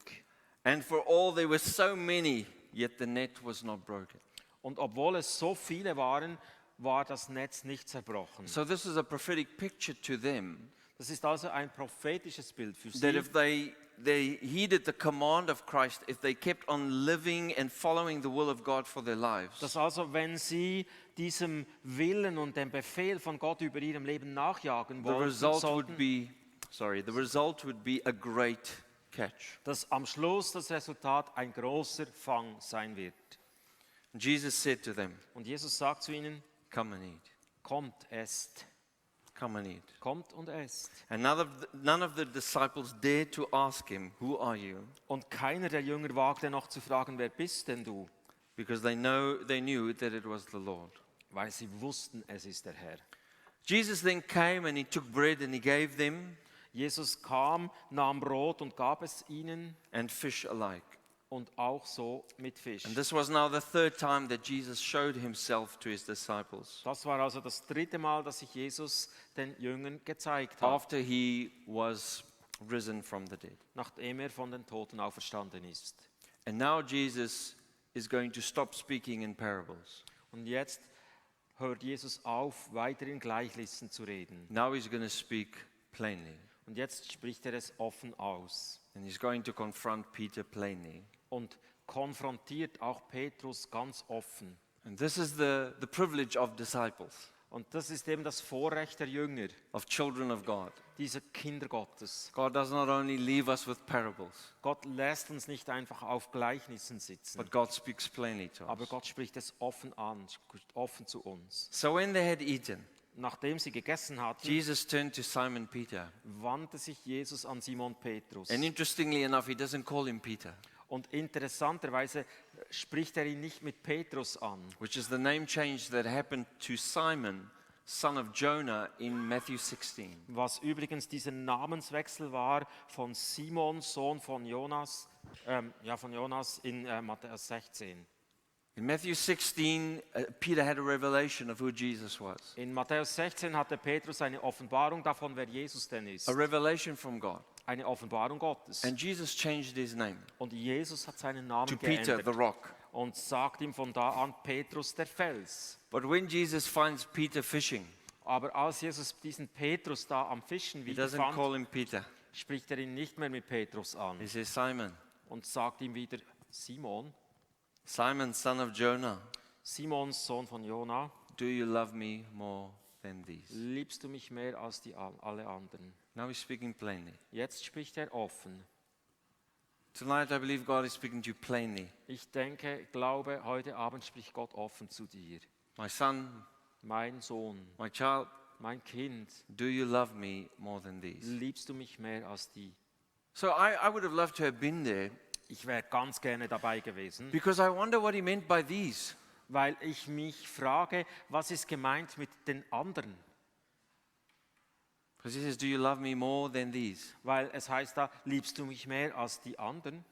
And for all there were so many, yet the net was not broken. Und obwohl es so viele waren, war das Netz nicht zerbrochen. So this is a prophetic picture to them Das ist also ein prophetisches Bild für that sie, if they heeded the command of Christ, if they kept on living and following the will of God for their lives, dass also, wenn sie diesem Willen und dem Befehl von Gott über ihrem Leben nachjagen the result sollten, would be a great catch. dass am Schluss das Resultat ein großer Fang sein wird. Jesus said to them, Und Jesus sagt zu ihnen, come and eat. kommt, esst. Come and eat. Kommt und esst. And none of the disciples dared to ask him, who are you? Und keiner der Jünger wagte noch zu fragen, wer bist denn du? Because they knew that it was the Lord. Weil sie wussten, es ist der Herr. Jesus then came and he took bread and he gave them, Jesus kam, nahm Brot und gab es ihnen and fish alike. und auch so mit Fisch. And this was now the third time that Jesus showed himself to his disciples Das war also das dritte Mal, dass sich Jesus den Jüngern gezeigt hat, after he was risen from the dead. nachdem er von den Toten auferstanden ist. And now Jesus is going to stop speaking in parables. Und jetzt hört Jesus auf, weiter in Gleichnissen zu reden. Now he's going to speak plainly. Und jetzt spricht er es offen aus And he's going to confront Peter plainly. und konfrontiert auch Petrus ganz offen. And this is the privilege of disciples, Und das ist eben das Vorrecht der Jünger, of children of God. dieser Kinder Gottes. God does not only leave us with parables, Gott lässt uns nicht einfach auf Gleichnissen sitzen, but God speaks plainly to aber us. Gott spricht es offen an, spricht offen zu uns. So when they had eaten, Nachdem sie gegessen hatten, Jesus turned to Simon Peter. wandte sich Jesus an Simon Petrus. And interestingly enough, he doesn't call him Peter, Und interessanterweise spricht er ihn nicht mit Petrus an, which is the name change that happened to Simon, son of Jonah, in Matthew 16. was übrigens dieser Namenswechsel war von Simon, Sohn von Jonas, in Matthäus 16. In Matthew 16, Peter had a revelation of who Jesus was, In Matthäus 16 hatte Petrus eine Offenbarung davon, wer Jesus denn ist. a revelation from God. Eine Offenbarung Gottes. And Jesus changed his name Und Jesus hat seinen Namen to Peter, geändert the rock. und sagt ihm von da an Petrus der Fels. But when Jesus finds Peter fishing, Aber als Jesus diesen Petrus da am Fischen he doesn't wiederfand, call him Peter. spricht er ihn nicht mehr mit Petrus an He says, Simon, und sagt ihm wieder, Simon, Simon, son of Jonah, Simons Sohn von Jona, do you love me more than these? liebst du mich mehr als alle anderen? Now he's speaking plainly. Jetzt spricht er offen. Tonight, I believe God is speaking to you plainly. Ich glaube, heute Abend spricht Gott offen zu dir. My son, Mein Sohn, my child, mein Kind, do you love me more than these? liebst du mich mehr als die? So I would have loved to have been there Ich wäre ganz gerne dabei gewesen, because I wonder what he meant by these. weil ich mich frage, was ist gemeint mit den anderen? Because he says, do you love me more than these? Weil es heißt da, liebst du mich mehr als die anderen?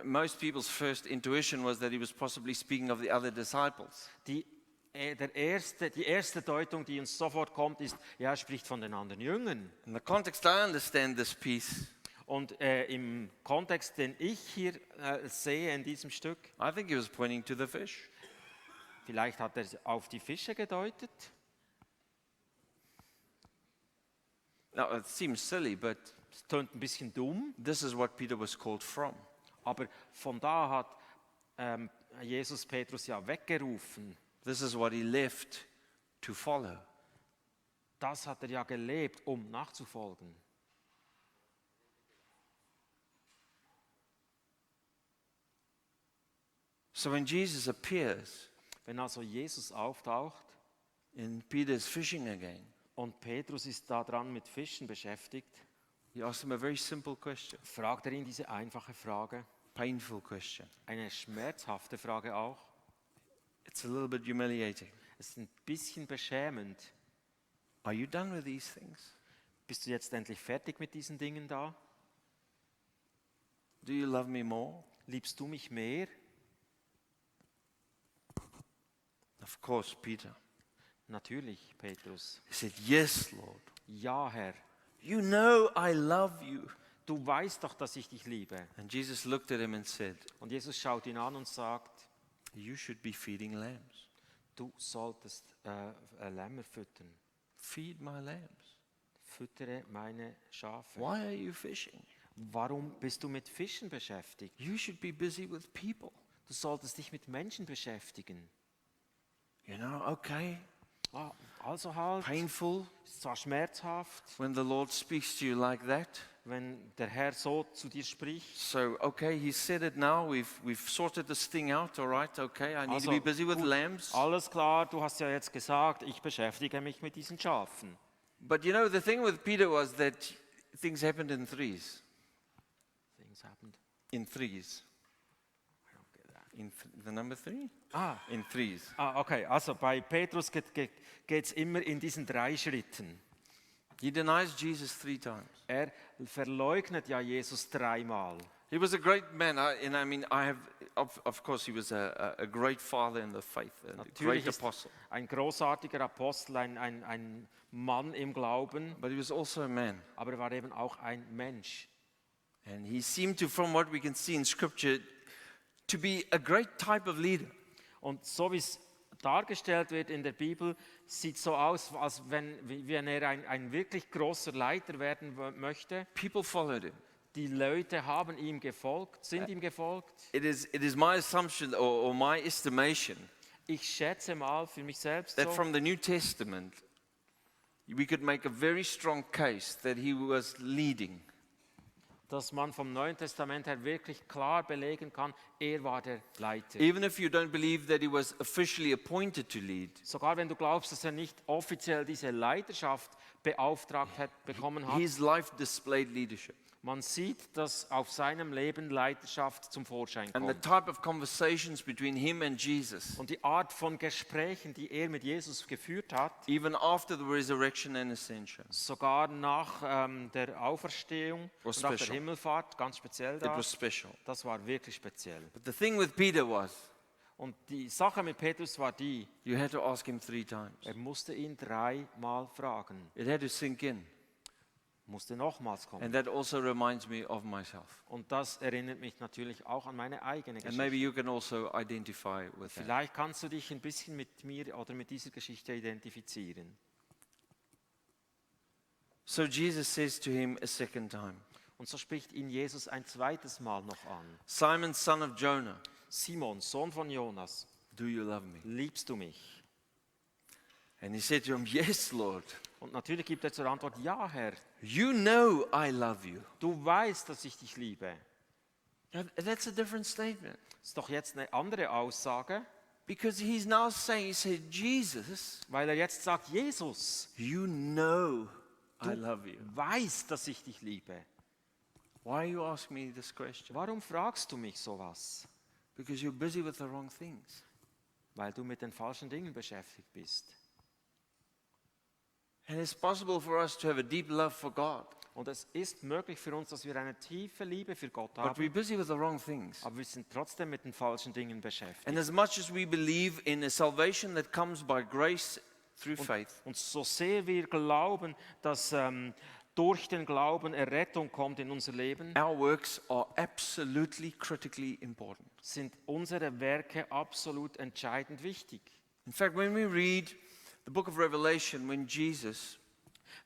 Most people's first intuition was that he was possibly speaking of the other disciples. Die erste Deutung, die uns sofort kommt, ist, ja, er spricht von den anderen Jüngern. In the context I understand this piece, Und im Kontext, den ich hier sehe in diesem Stück, I think he was pointing to the fish. vielleicht hat er auf die Fische gedeutet. Now, it seems silly, but Das tönt ein bisschen dumm, this is what Peter was called from. aber von da hat Jesus Petrus ja weggerufen. This is what he left to follow. Das hat er ja gelebt, um nachzufolgen. So when Jesus appears Wenn also Jesus auftaucht and Peter's fishing again, und Petrus ist da dran mit Fischen beschäftigt, he asks him a very simple question, fragt er ihn diese einfache Frage, painful question. eine schmerzhafte Frage auch. It's a little bit humiliating. Es ist ein bisschen beschämend. Are you done with these things? Bist du jetzt endlich fertig mit diesen Dingen da? Do you love me more? Liebst du mich mehr? Of course, Peter. Natürlich, Petrus. He said, yes, Lord. Ja, Herr. You know I love you. Du weißt doch, dass ich dich liebe. And Jesus looked at him and said, Und Jesus schaut ihn an und sagt, you should be feeding lambs. du solltest Lämmer füttern. Feed my lambs. Füttere meine Schafe. Why are you fishing? Warum bist du mit Fischen beschäftigt? You should be busy with people. Du solltest dich mit Menschen beschäftigen. You know, okay, Also halt, painful ist zwar schmerzhaft, when the Lord speaks to you like that. wenn der Herr so zu dir spricht. So, okay, he said it now. We've sorted this thing out, all right, okay. I need Also, to be busy with gut, lambs. Alles klar, du hast ja jetzt gesagt, ich beschäftige mich mit diesen Schafen. But you know, the thing with Peter was that things happened in threes. Things happened. In threes. I don't get that. The number three? Ah, In threes. okay, also bei Petrus geht es immer in diesen 3 Schritten. He denies Jesus 3 times. Er verleugnet ja Jesus 3-mal. He was a great man, of course, he was a great father in the faith, and a Natürlich great ist apostle. ein großartiger Apostel, ein Mann im Glauben, But he was also a man. aber er war eben auch ein Mensch. And he seemed to, from what we can see in Scripture, to be a great type of leader. Und so wie es dargestellt wird in der Bibel, sieht so aus, als wenn er ein wirklich großer Leiter werden möchte. People followed him. Die Leute haben ihm gefolgt, sind ihm gefolgt. It is my assumption or my estimation Ich schätze mal für mich selbst that so, from the New Testament we could make a very strong case that he was leading. dass man vom Neuen Testament her wirklich klar belegen kann, er war der Leiter. Even if you don't believe that he was officially appointed to lead, Sogar wenn du glaubst, dass er nicht offiziell diese Leiterschaft bekommen hat, his life displayed leadership. man sieht, dass auf seinem Leben Leiterschaft zum Vorschein And the kommt. type of conversations between him and Jesus, Und die Art von Gesprächen, die er mit Jesus geführt hat, even after the resurrection and ascension, sogar nach der Auferstehung Was und nach der special. Himmelfahrt, ganz speziell it da, was special. das war wirklich speziell. But the thing with Peter was, Und die Sache mit Petrus war die, you had to ask him 3 times. er musste ihn 3-mal fragen, It had to sink in. musste nochmals kommen. And that also reminds me of myself. Und das erinnert mich natürlich auch an meine eigene And maybe Geschichte. you can also identify with that. Vielleicht kannst du dich ein bisschen mit mir oder mit dieser Geschichte identifizieren. So Jesus says to him a second time, Und so spricht ihn Jesus ein zweites Mal noch an. Simon, son of Jonah, Simon, Sohn von Jonas, do you love me? liebst du mich? And he said to him, yes, Lord. Und natürlich gibt er zur Antwort, ja Herr, You know I love you. du weißt, dass ich dich liebe. Now, that's a different statement. Das ist doch jetzt eine andere Aussage, Because he's now saying, he said, Jesus, weil er jetzt sagt, Jesus, you know I du love you. weißt, dass ich dich liebe. Why are you asking me this question? Warum fragst du mich sowas? Because you're busy with the wrong things. Weil du mit den falschen Dingen beschäftigt bist. And it's possible for us to have a deep love for God, Und es ist möglich für uns, dass wir eine tiefe Liebe für Gott but we're haben, busy with the wrong things. aber wir sind trotzdem mit den falschen Dingen beschäftigt. And as much as we believe in a salvation that comes by grace through faith, Und so sehr wir glauben, dass durch den Glauben Errettung kommt in unser Leben, our works are absolutely critically important. sind unsere Werke absolut entscheidend wichtig. In fact, when we read the book of Revelation, when Jesus,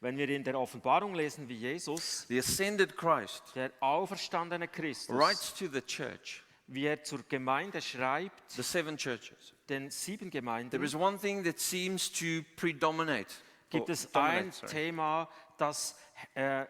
Wenn wir in der Offenbarung lesen, wie Jesus, the ascended Christ, der auferstandene Christus, writes to the church, wie er zur Gemeinde schreibt, the 7 churches, den 7 there Gemeinden, is one thing that seems to predominate. gibt or es dominate, ein sorry. Thema, das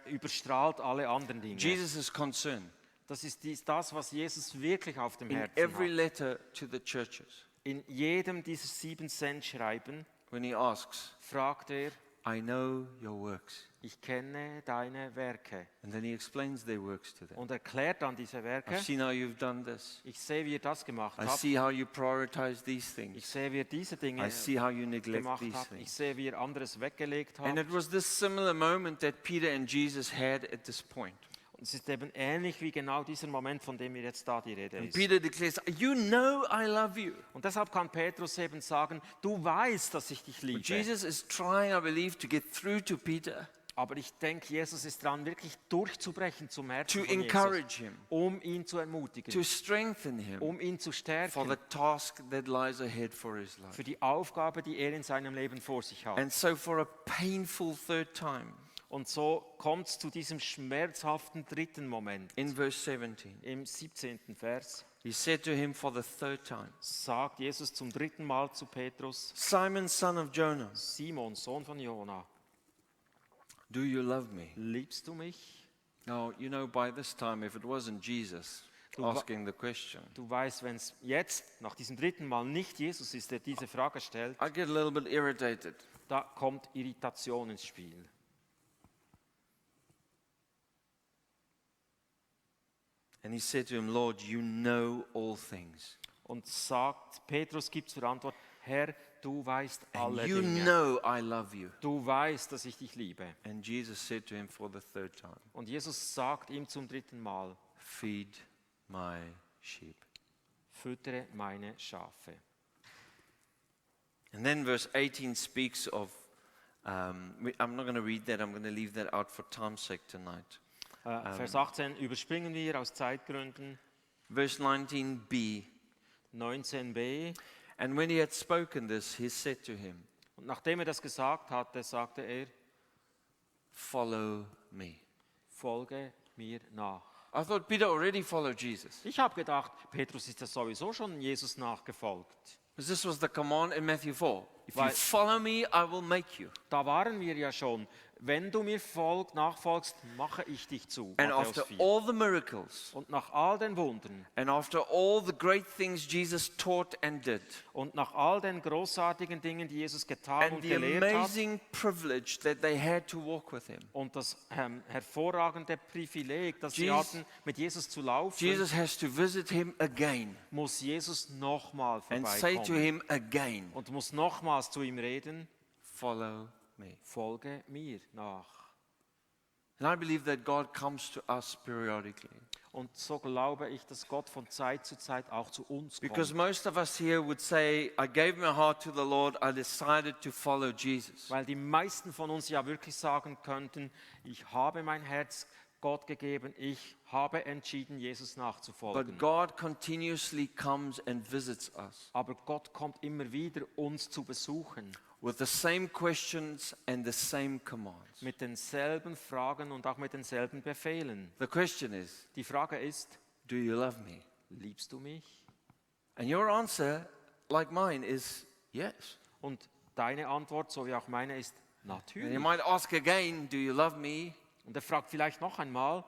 überstrahlt alle anderen Dinge. Jesus is concerned Das ist das, was Jesus wirklich auf dem in Herzen every hat. letter to the churches In jedem dieser 7 Sendschreiben when he asks, fragt er, I know your works. ich kenne deine Werke. And then he explains their works to them. Und erklärt dann diese Werke. I've seen how you've done this. Ich sehe, wie ihr das gemacht I habt. see how you prioritize these Ich things. sehe, wie ihr diese Dinge I see how you neglect gemacht these habt. Ich things. sehe, wie ihr anderes weggelegt And habt. it was this similar moment that Peter and Jesus had at this point. Und es ist eben ähnlich wie genau dieser Moment, von dem mir jetzt da die Rede And ist. Peter declares, you know I love you. Und deshalb kann Petrus eben sagen, du weißt, dass ich dich But liebe. Jesus is trying, I believe, to get through to Peter, Aber ich denke, Jesus ist dran, wirklich durchzubrechen zum Herzen to von Jesus, encourage him, um ihn zu ermutigen, to strengthen him um ihn zu for stärken the task that lies ahead for his life. für die Aufgabe, die er in seinem Leben vor sich hat. And so for a painful third time, Und so kommt es zu diesem schmerzhaften dritten Moment. in verse 17, Im 17. Vers he said to him for the third time, sagt Jesus zum dritten Mal zu Petrus, Simon, son of Jonah, Simon, Sohn von Jona, do you love me? liebst du mich? Now, you know, by this time, if it wasn't Jesus asking the question, Du weißt, wenn es jetzt, nach diesem dritten Mal, nicht Jesus ist, der diese Frage stellt, I get a little bit irritated. da kommt Irritation ins Spiel. And he said to him, Lord, you know all things. Und Petrus gibt zur Antwort, Herr, du weißt And alle you Dinge. know I love you. Du weißt, dass ich dich liebe. And Jesus said to him for the third time, Und Jesus sagt ihm zum dritten Mal, feed my sheep. füttere meine Schafe. And then verse 18 speaks of, I'm not going to read that, I'm going to leave that out for time's sake tonight. Vers 18 überspringen wir aus Zeitgründen. Verse 19b. 19b. And when he had spoken this, he said to him, Und nachdem er das gesagt hatte, sagte er, follow me. folge mir nach. I thought Peter already followed Jesus. Ich habe gedacht, Petrus ist ja sowieso schon Jesus nachgefolgt. Because this was the command in Matthew 4. If you Weil- follow me, I will make you. Da waren wir ja schon. Wenn du mir nachfolgst, mache ich dich zu. And Matthäus after 4. all the miracles, Und nach all den Wundern and after all the great things Jesus taught and did, und nach all den großartigen Dingen, die Jesus getan and und the gelehrt hat, amazing privilege that they had to walk with him, und das hervorragende Privileg, das sie Jesus- hatten, mit Jesus zu laufen, Jesus has to visit him again muss Jesus nochmal and say to vorbeikommen him again, und muss nochmals zu ihm reden, follow me. folge mir nach. And I believe that God comes to us periodically. Und so glaube ich, dass Gott von Zeit zu Zeit auch zu uns Because kommt. most of us here would say, I gave my heart to the Lord, I decided to follow Jesus. Weil die meisten von uns ja wirklich sagen könnten, ich habe mein Herz Gott gegeben, ich habe entschieden, Jesus nachzufolgen. But God continuously comes and visits us Aber Gott kommt immer wieder, uns zu besuchen, with the same questions and the same commands. mit denselben Fragen und auch mit denselben Befehlen. The question is, Die Frage ist, do you love me? liebst du mich? And your answer, like mine, is yes. Und deine Antwort, so wie auch meine, ist And you natürlich. might ask again, do you love me? Und er fragt vielleicht noch einmal,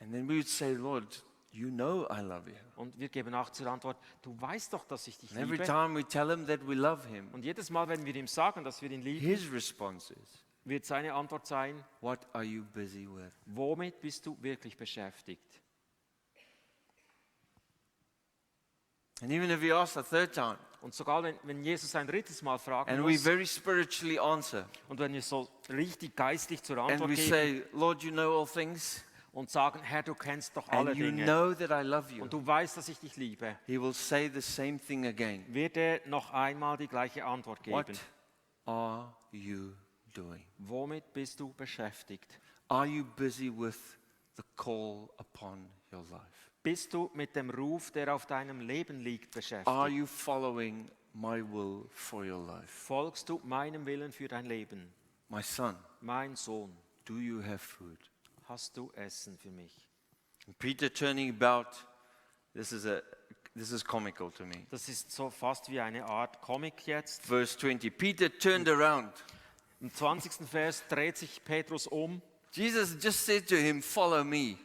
And then we would say, Lord, you know I love you. und wir geben auch zur Antwort, du weißt doch, dass ich dich And every liebe. time we tell him that we love him, Und jedes Mal, wenn wir ihm sagen, dass wir ihn lieben, his response is, wird seine Antwort sein, what are you busy with? womit bist du wirklich beschäftigt? And even if he asks a third time, Und sogar wenn Jesus ein drittes Mal fragen and we muss, very spiritually answer, und wenn wir so richtig geistlich zur and Antwort we geben say, Lord, you know all things, und sagen, Herr, du kennst doch alle and you Dinge know that I love you, und du weißt, dass ich dich liebe, he will say the same thing again. wird er noch einmal die gleiche Antwort What geben. are you doing? Womit bist du beschäftigt? Are you busy with the call upon your life? Bist du mit dem Ruf, der auf deinem Leben liegt, Are beschäftigt? you following my will for your life? Folgst du meinem Willen für dein Leben? My son, Mein Sohn, do you have food? hast du Essen für mich? And Peter turning about, this is comical to me. Das ist so fast wie eine Art Comic jetzt. Verse 20, Peter turned around. Im 20. Vers dreht sich Petrus um. Jesus just said to him, follow me.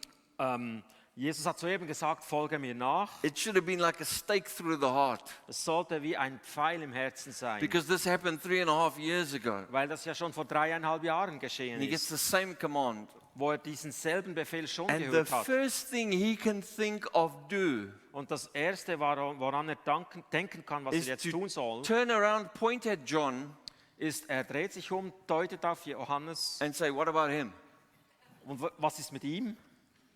Jesus hat soeben gesagt, folge mir nach. It should have been like a stake through the heart, Es sollte wie ein Pfeil im Herzen sein, because this happened 3.5 years ago. weil das ja schon vor 3,5 Jahren geschehen And he gets ist, the same command. wo er diesen selben Befehl schon And the gehört hat. first thing he can think of do Und das Erste, woran er denken kann, was er is jetzt to tun soll, turn around, point at John, ist, er dreht sich um, deutet auf Johannes. and say, what about him? Und was ist mit ihm?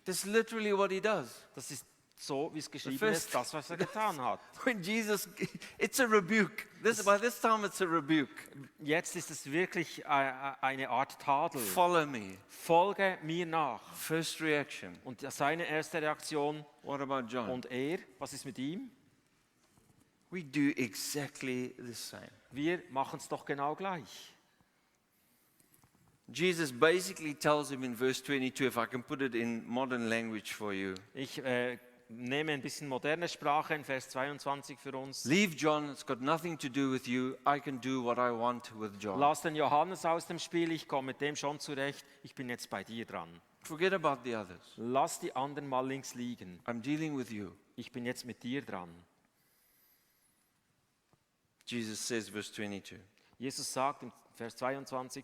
That's literally what he does. Das ist so, wie es geschrieben first- ist, das, was er getan hat. When Jesus, it's a rebuke. By this time it's a rebuke. Jetzt ist es wirklich eine Art Tadel. Follow me. Folge mir nach. First reaction. Und seine erste Reaktion, What about John? und er, was ist mit ihm? We do exactly the same. Wir machen es doch genau gleich. Jesus basically tells him in verse 22, if I can put it in modern language for you, Ich nehme ein bisschen moderne Sprache in Vers 22 für uns. leave John, it's got nothing to do with you. I can do what I want with John. Lass den Johannes aus dem Spiel, ich komme mit dem schon zurecht, ich bin jetzt bei dir dran. Forget about the others. Lass die anderen mal links liegen, I'm dealing with you. ich bin jetzt mit dir dran. Jesus says, verse 22, Jesus sagt in Vers 22,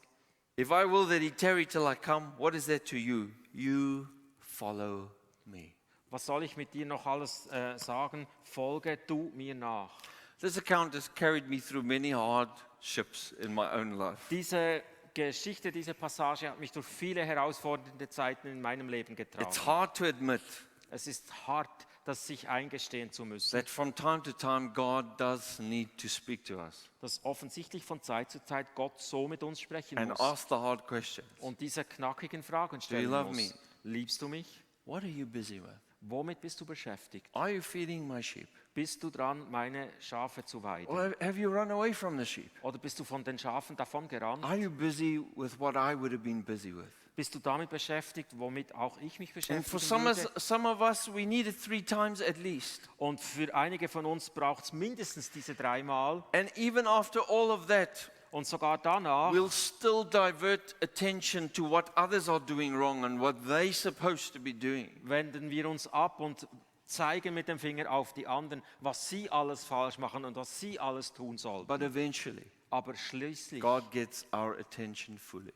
if I will that he tarry till I come, what is that to you? You follow me. was soll ich mit dir noch alles sagen? Folge du mir nach. This account has carried me through many hardships in my own life. Diese Geschichte, diese Passage hat mich durch viele herausfordernde Zeiten in meinem Leben getragen. It's hard to admit Es ist hart, das sich eingestehen zu müssen, that from time to time God does need to speak to us dass offensichtlich von Zeit zu Zeit Gott so mit uns sprechen and muss ask the hard questions. und diese knackigen Fragen you stellen love muss. me? Liebst du mich? What are you busy with? Womit bist du beschäftigt? Are you feeding my sheep? Bist du dran, meine Schafe zu weiden? Or have you run away from the sheep? Oder bist du von den Schafen davon gerannt? Are you busy with what I would have been busy with? Bist du damit beschäftigt, womit auch ich mich And for beschäftigen würde? some of us, we need it 3 times at least. Und für einige von uns braucht es mindestens diese 3-mal. And even after all of that, Und sogar danach we'll still divert attention to what others are doing wrong and what they're supposed to be doing. wenden wir uns ab und zeigen mit dem Finger auf die anderen, was sie alles falsch machen und was sie alles tun sollten. But eventually, Aber schließlich God gets our attention fully.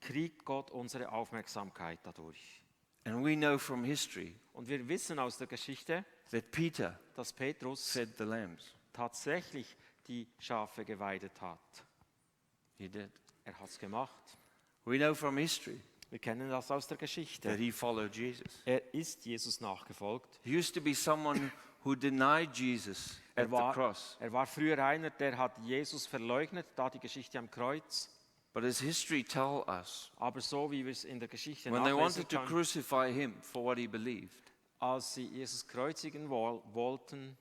kriegt Gott unsere Aufmerksamkeit dadurch. And we know from history Und wir wissen aus der Geschichte, that Peter dass Petrus fed the lambs. tatsächlich die Schafe geweidet hat. He did. Er hat es gemacht. We know from history Wir kennen das aus der that Geschichte. he followed Jesus. Er ist Jesus nachgefolgt. He used to be someone who denied Jesus at Er the cross. war früher einer, der hat Jesus verleugnet, da die Geschichte am Kreuz. But as history tells us, Aber so wie wir es in der Geschichte when they nachlesen wanted to können, crucify him for what he believed, als sie Jesus kreuzigen wollten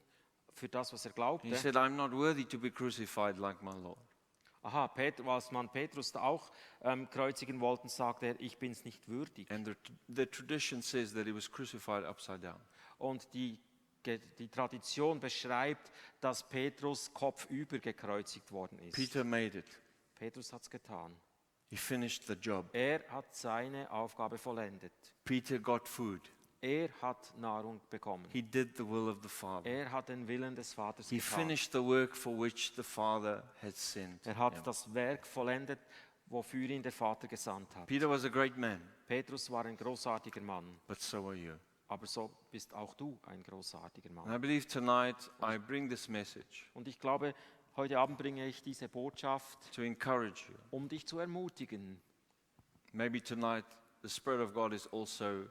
für das, was er glaubte. he said, I'm not worthy to be crucified like my Lord. Aha, als man Petrus da auch kreuzigen wollten, sagte er, ich bin es nicht würdig. And the tradition says that he was crucified upside down. Und die Tradition beschreibt, dass Petrus kopfüber gekreuzigt worden ist. Peter made it. Petrus hat es getan. He finished the job. Er hat seine Aufgabe vollendet. Peter got food. Er hat Nahrung bekommen. He did the will of the Father. Er hat den Willen des Vaters He getan. finished the work for which the Father had sent Er hat him. das Werk vollendet, wofür ihn der Vater gesandt hat. Peter was a great man, Petrus war ein großartiger Mann, but so are you. aber so bist auch du ein großartiger And I Mann. believe tonight I bring this message Und ich glaube, heute Abend bringe ich diese Botschaft, to encourage you. um dich zu ermutigen. Maybe tonight the Spirit of God is also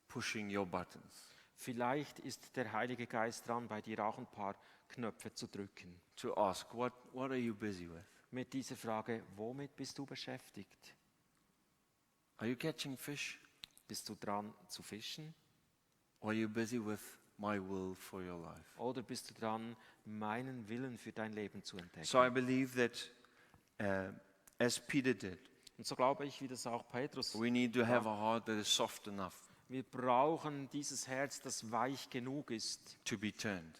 pushing your buttons Vielleicht ist der Heilige Geist dran, bei dir auch ein paar Knöpfe zu drücken. to ask, what are you busy with? Mit dieser Frage, womit bist du beschäftigt? Are you catching fish? Bist du dran zu fischen? Or are you busy with my will for your life? Oder bist du dran, meinen Willen für dein Leben zu entdecken? So I believe that as Peter did, Und so glaube ich, wie das auch Petrus. we need to have a heart that is soft enough Wir brauchen dieses Herz, das weich genug ist, to be turned.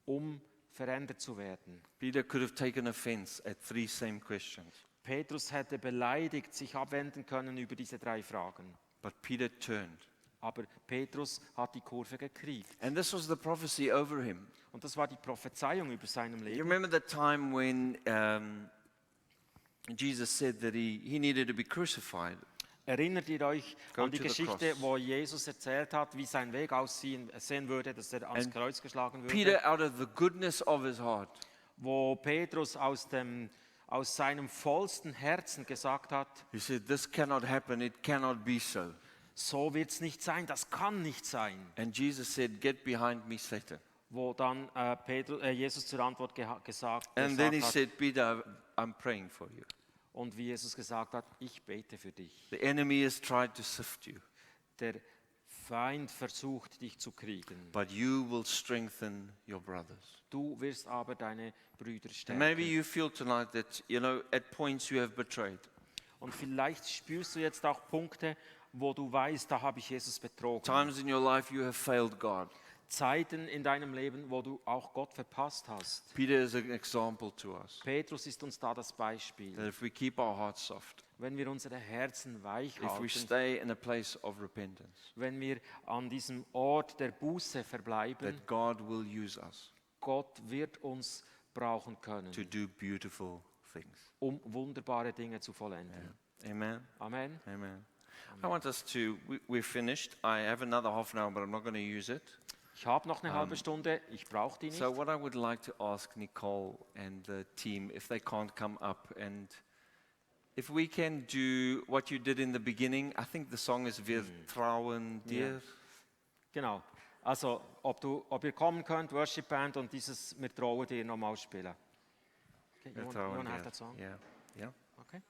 um verändert zu werden. Peter could have taken offense at 3 same questions, Petrus hätte beleidigt sich abwenden können über diese 3 Fragen. but Peter turned. Aber Petrus hat die Kurve gekriegt. And this was the prophecy over him. Und das war die Prophezeiung über seinem You Leben. remember the time when Jesus said that he needed to be crucified? Erinnert ihr euch Go an die to the Geschichte, cross. wo Jesus erzählt hat, wie sein Weg aussehen würde, dass er ans And Kreuz geschlagen würde? Peter, out of the goodness of his heart, Wo Petrus aus seinem vollsten Herzen gesagt hat, he said, this cannot happen, it cannot be so. so wird es nicht sein, das kann nicht sein. And Jesus said, get behind me, Satan. Wo dann Jesus zur Antwort gesagt And then he hat, said, Peter, I'm praying for you. und wie Jesus gesagt hat, ich bete für dich. The enemy has tried to sift you, Der Feind versucht, dich zu kriegen. but you will strengthen your brothers. Du wirst aber deine Brüder And maybe stärken. you feel tonight that, at points you have betrayed. Und vielleicht spürst du jetzt auch Punkte, wo du weißt, da habe ich Jesus betrogen. Times in your life you have failed God. Zeiten in deinem Leben, wo du auch Gott verpasst hast. Peter is an example to us, Petrus ist uns da das Beispiel. that if we keep our hearts soft, Wenn wir unsere Herzen weich if we halten, stay in a place of repentance, wenn wir an diesem Ort der Buße verbleiben, that God will use us Gott wird uns brauchen können, to do beautiful things. um wunderbare Dinge zu vollenden. Amen. Amen. Amen. I want us to, we're finished. I have another half an hour, but I'm not going to use it. Ich habe noch eine halbe Stunde, ich brauche die nicht. So what I would like to ask Nicole and the team, if they can't come up, and if we can do what you did in the beginning. I think the song is Wir trauen dir. Genau. Also, ob ihr kommen könnt, Worship Band, und dieses Wir trauen dir nochmal spielen. Okay, Wir you trauen wanna have dir. that song? Yeah. Yeah. Okay.